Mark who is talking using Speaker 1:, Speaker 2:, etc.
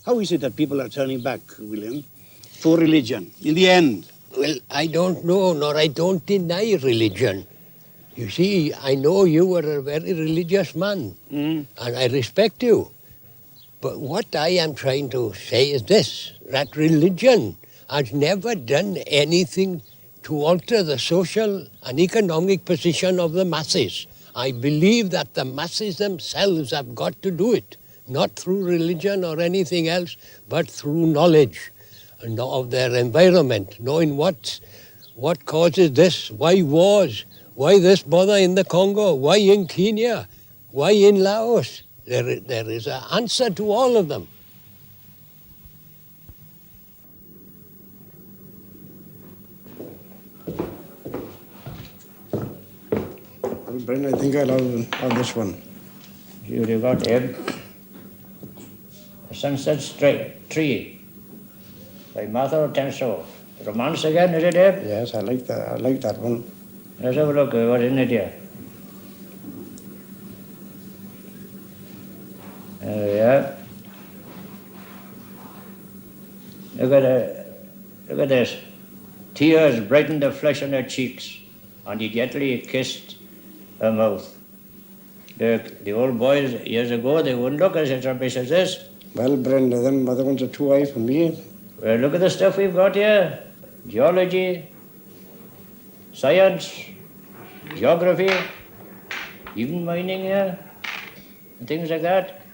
Speaker 1: How is it that people are turning back, William, to religion in the end?
Speaker 2: Well, I don't know, nor I don't deny religion. You see, I know you were a very religious man, and I respect you. But what I am trying to say is this, that religion has never done anything to alter the social and economic position of the masses. I believe that the masses themselves have got to do it, not through religion or anything else, but through knowledge of their environment, knowing what causes this, why wars, why this bother in the Congo, why in Kenya, why in Laos. There is an answer to all of them.
Speaker 1: Well, Brent, I think I'll have this one.
Speaker 3: You got Ebb. A Sunset Tree by Martha Tenso. Romance again, is it, Ebb?
Speaker 1: Yes, I like that. I like that one.
Speaker 3: Let's have a look. What's in it here? Yeah. Look at this. Tears brightened the flesh on her cheeks, and he gently kissed her mouth. The old boys years ago, they wouldn't look at such rubbish as this.
Speaker 1: Well, Brent, them other ones are too high for me.
Speaker 3: Well, look at the stuff we've got here. Geology, science, geography, even mining here, and things like that.